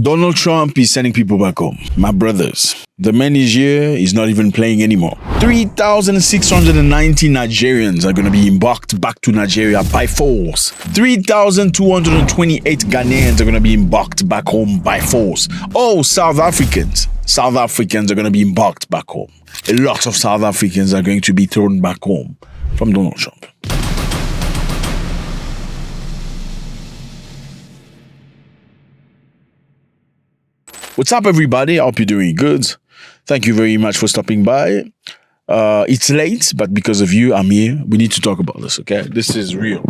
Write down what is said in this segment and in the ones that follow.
Donald Trump is sending people back home. My brothers, the man is here, he's not even playing anymore. 3,690 Nigerians are going to be embarked back to Nigeria by force. 3,228 Ghanaians are going to be embarked back home by force. Oh, South Africans are going to be embarked back home. A lot of South Africans are going to be thrown back home from Donald Trump. What's up, everybody? I hope you're doing good. Thank you very much for stopping by. It's late, but because of you, I'm here. We need to talk about this, okay? This is real.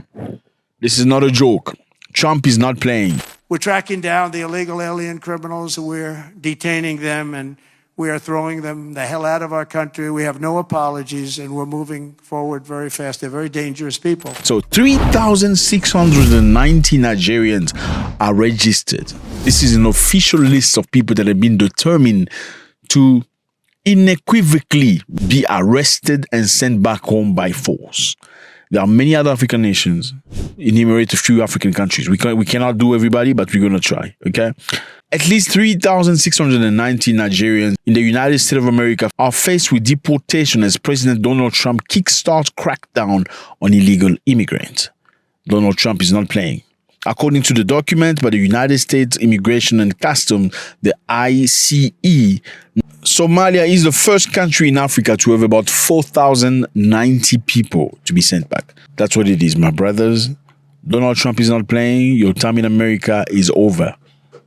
This is not a joke. Trump is not playing. We're tracking down the illegal alien criminals. We're detaining them, and we are throwing them the hell out of our country. We have no apologies, and we're moving forward very fast. They're very dangerous people. So 3,690 Nigerians are registered. This is an official list of people that have been determined to unequivocally be arrested and sent back home by force. There are many other African nations. Enumerate a few African countries. We cannot do everybody, but we're going to try, okay? At least 3,690 Nigerians in the United States of America are faced with deportation as President Donald Trump kickstarts crackdown on illegal immigrants. Donald Trump is not playing. According to the document by the United States Immigration and Customs, the ICE, Somalia is the first country in Africa to have about 4,090 people to be sent back. That's what it is, my brothers. Donald Trump is not playing. Your time in America is over.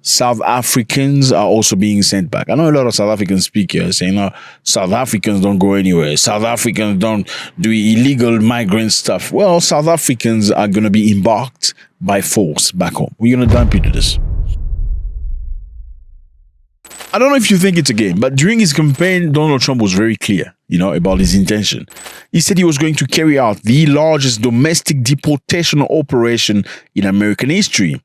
South Africans are also being sent back. I know a lot of South Africans speak here saying, no, South Africans don't go anywhere. South Africans don't do illegal migrant stuff. Well, South Africans are going to be embarked by force back home. We're going to dump you to this. I don't know if you think it's a game, but during his campaign, Donald Trump was very clear, about his intention. He said he was going to carry out the largest domestic deportation operation in American history.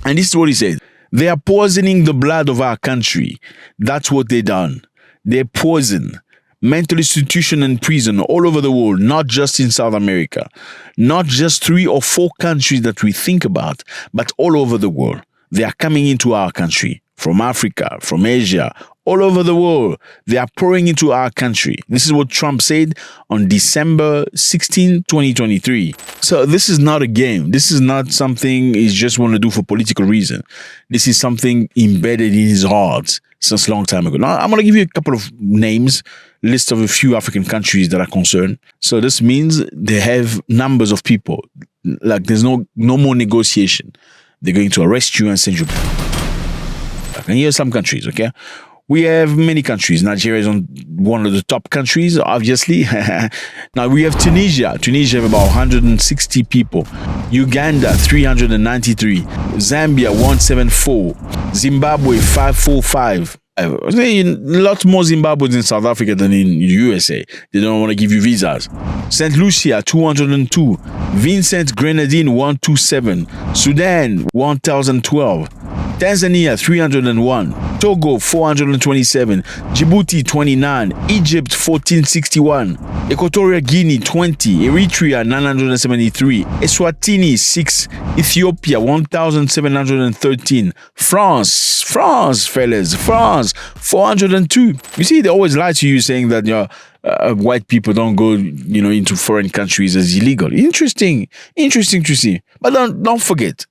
And this is what he said. They are poisoning the blood of our country. That's what they done. They poison mental institution and prison all over the world, not just in South America. Not just 3 or 4 countries that we think about, but all over the world. They are coming into our country. From Africa, from Asia, all over the world. They are pouring into our country. This is what Trump said on December 16, 2023. So this is not a game. This is not something he just want to do for political reason. This is something embedded in his heart since a long time ago. Now, I'm going to give you a couple of names, list of a few African countries that are concerned. So this means they have numbers of people. Like there's no more negotiation. They're going to arrest you and send you back. And here are some countries, okay? We have many countries. Nigeria is on one of the top countries, obviously. Now, we have Tunisia. Tunisia have about 160 people. Uganda, 393. Zambia, 174. Zimbabwe, 545. A lot more Zimbabweans in South Africa than in USA. They don't want to give you visas. St. Lucia, 202. Vincent Grenadine, 127. Sudan, 1012. Tanzania, 301. Togo, 427. Djibouti, 29. Egypt, 1461. Equatorial Guinea, 20. Eritrea, 973. Eswatini, 6. Ethiopia, 1713. France, fellas, France, 402. You see, they always lie to you saying that white people don't go, into foreign countries as illegal. Interesting to see. But don't forget,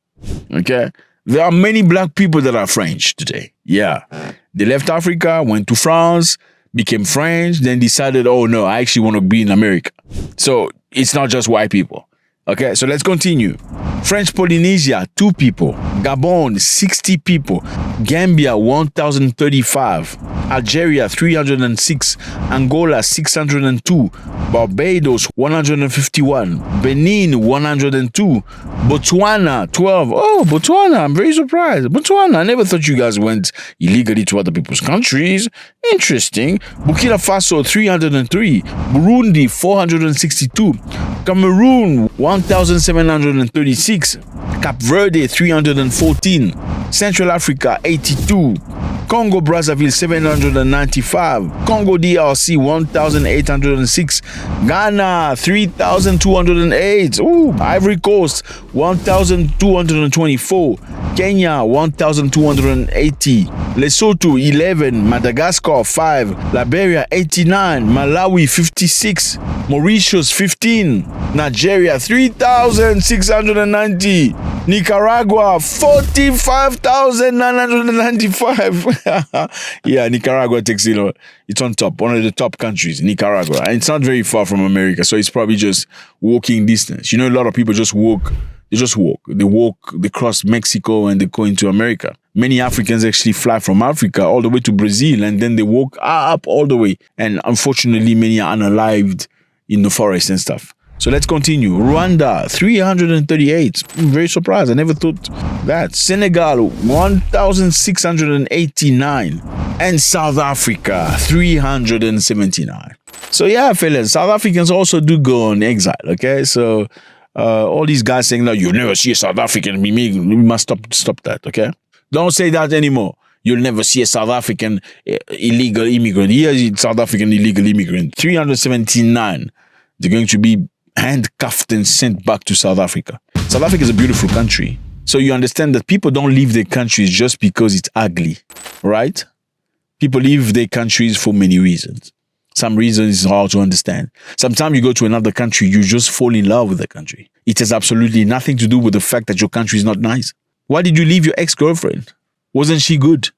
okay? There are many black people that are French today. Yeah. They left Africa, went to France, became French, then decided, oh no, I actually want to be in America. So it's not just white people. Okay, so let's continue. French Polynesia, 2 people. Gabon, 60 people. Gambia, 1,035. Algeria, 306. Angola, 602. Barbados, 151. Benin, 102. Botswana, 12. Oh, Botswana, I'm very surprised. Botswana, I never thought you guys went illegally to other people's countries. Interesting. Burkina Faso, 303. Burundi, 462. Cameroon, 1,736. Cape Verde, 314. Central Africa, 82. Congo Brazzaville 795, Congo DRC 1806, Ghana 3208, Ivory Coast 1224, Kenya 1280, Lesotho 11, Madagascar 5, Liberia 89, Malawi 56, Mauritius 15, Nigeria 3690, Nicaragua 45,995. Yeah, Nicaragua takes, it's on top, one of the top countries, Nicaragua. And it's not very far from America, so it's probably just walking distance. A lot of people just walk. They walk, they cross Mexico and they go into America. Many Africans actually fly from Africa all the way to Brazil and then they walk up all the way. And unfortunately, many are unalived in the forest and stuff. So let's continue. Rwanda, 338. I'm very surprised. I never thought that. Senegal, 1,689. And South Africa, 379. So yeah, fellas, South Africans also do go on exile, okay? So all these guys saying, no, you'll never see a South African. We must stop that, okay? Don't say that anymore. You'll never see a South African illegal immigrant. Here's a South African illegal immigrant. 379. They're going to be handcuffed and sent back to South Africa. South Africa is a beautiful country. So you understand that people don't leave their countries just because it's ugly, right? People leave their countries for many reasons. Some reasons is hard to understand. Sometimes you go to another country, you just fall in love with the country. It has absolutely nothing to do with the fact that your country is not nice. Why did you leave your ex-girlfriend? Wasn't she good?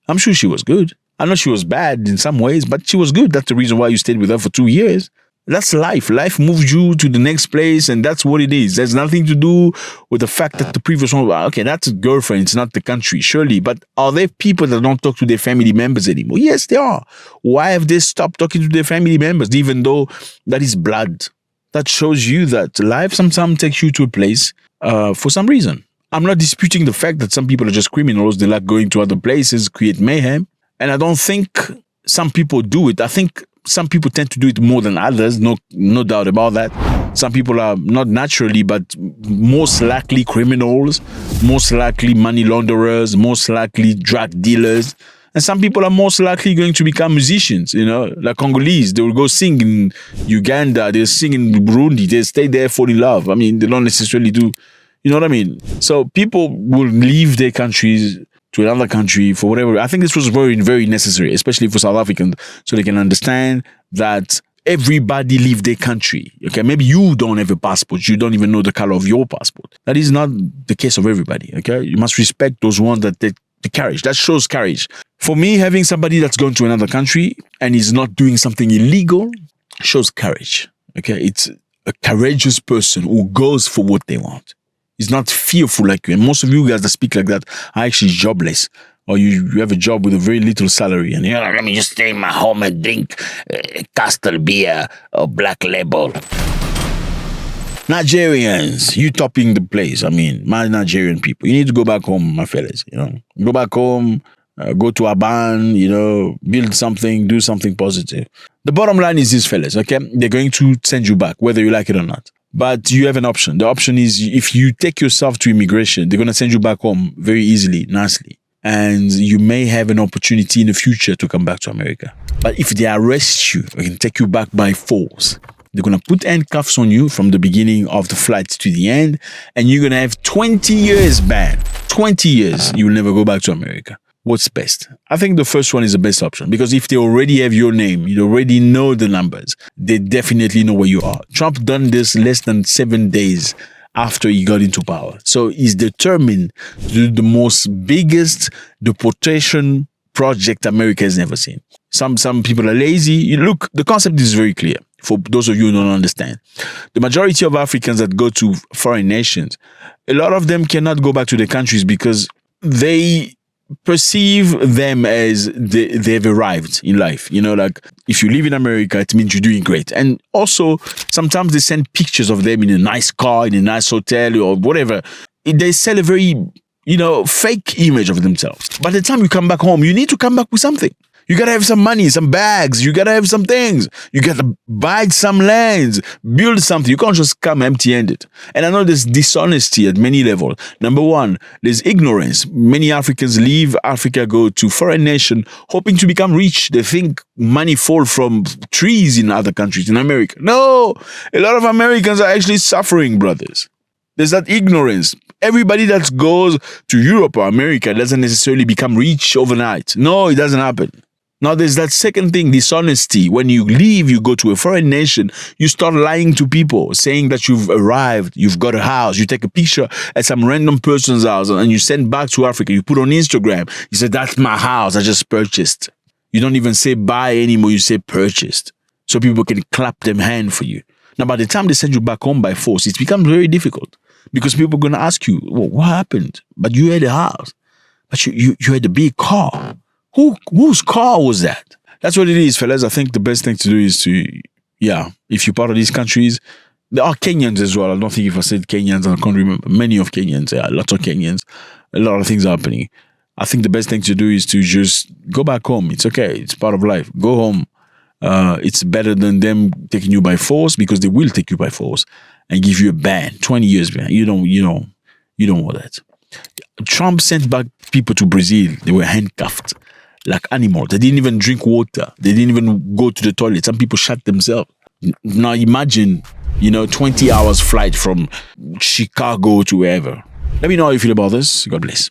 I'm sure she was good. I know she was bad in some ways, but she was good. That's the reason why you stayed with her for 2 years. That's life. Life moves you to the next place, and that's what it is. There's nothing to do with the fact that the previous one, okay, that's a girlfriend, it's not the country, surely. But are there people that don't talk to their family members anymore? Yes, they are. Why have they stopped talking to their family members, even though that is blood? That shows you that life sometimes takes you to a place for some reason. I'm not disputing the fact that some people are just criminals. They like going to other places, create mayhem. And I don't think some people do it. I think some people tend to do it more than others, no doubt about that. Some people are not naturally, but most likely criminals, most likely money launderers, most likely drug dealers. And some people are most likely going to become musicians, like Congolese. They will go sing in Uganda, they'll sing in Burundi, they stay there, fall in love. I mean, they don't necessarily do, you know what I mean? So people will leave their countries to another country for whatever. I think this was very, very necessary, especially for South Africans, so they can understand that everybody leave their country. Okay, maybe you don't have a passport. You don't even know the color of your passport. That is not the case of everybody. Okay, you must respect those ones that take the courage. That shows courage. For me, having somebody that's gone to another country and is not doing something illegal shows courage. Okay, it's a courageous person who goes for what they want. He's not fearful like you. And most of you guys that speak like that are actually jobless. Or you have a job with a very little salary. And you're like, let me just stay in my home and drink Castle beer or Black Label. Nigerians, you topping the place. I mean, my Nigerian people. You need to go back home, my fellas. Go back home, go to Aban, build something, do something positive. The bottom line is this, fellas, okay? They're going to send you back, whether you like it or not. But you have an option. The option is if you take yourself to immigration, they're going to send you back home very easily, nicely. And you may have an opportunity in the future to come back to America. But if they arrest you and take you back by force, they're going to put handcuffs on you from the beginning of the flight to the end. And you're going to have 20 years ban. 20 years, you will never go back to America. What's best? I think the first one is the best option because if they already have your name, you already know the numbers, they definitely know where you are. Trump done this less than 7 days after he got into power. So he's determined to do the most biggest deportation project America has never seen. Some people are lazy. Look, the concept is very clear for those of you who don't understand. The majority of Africans that go to foreign nations, a lot of them cannot go back to their countries because they perceive them as they've arrived in life. Like if you live in America, it means you're doing great. And also, sometimes they send pictures of them in a nice car, in a nice hotel or whatever. They sell a very, fake image of themselves. By the time you come back home, you need to come back with something. You gotta have some money, some bags. You gotta have some things. You gotta buy some lands, build something. You can't just come empty-handed. And I know there's dishonesty at many levels. Number one, there's ignorance. Many Africans leave Africa, go to foreign nation, hoping to become rich. They think money fall from trees in other countries, in America. No, a lot of Americans are actually suffering, brothers. There's that ignorance. Everybody that goes to Europe or America doesn't necessarily become rich overnight. No, it doesn't happen. Now, there's that second thing, dishonesty. When you leave, you go to a foreign nation, you start lying to people, saying that you've arrived, you've got a house, you take a picture at some random person's house and you send back to Africa. You put on Instagram, you say, that's my house, I just purchased. You don't even say buy anymore, you say purchased. So people can clap them hand for you. Now, by the time they send you back home by force, it becomes very difficult because people are going to ask you, well, what happened? But you had a house, but you had a big car. Whose car was that? That's what it is, fellas. I think the best thing to do is to, if you're part of these countries, there are Kenyans as well. I don't think if I said Kenyans, I can't remember. Many of Kenyans, lots of Kenyans. A lot of things are happening. I think the best thing to do is to just go back home. It's okay. It's part of life. Go home. It's better than them taking you by force, because they will take you by force and give you a ban, 20 years ban. You don't want that. Trump sent back people to Brazil. They were handcuffed like animals. They didn't even drink water. They didn't even go to the toilet. Some people shot themselves. Now imagine, 20 hours flight from Chicago to wherever. Let me know how you feel about this. God bless.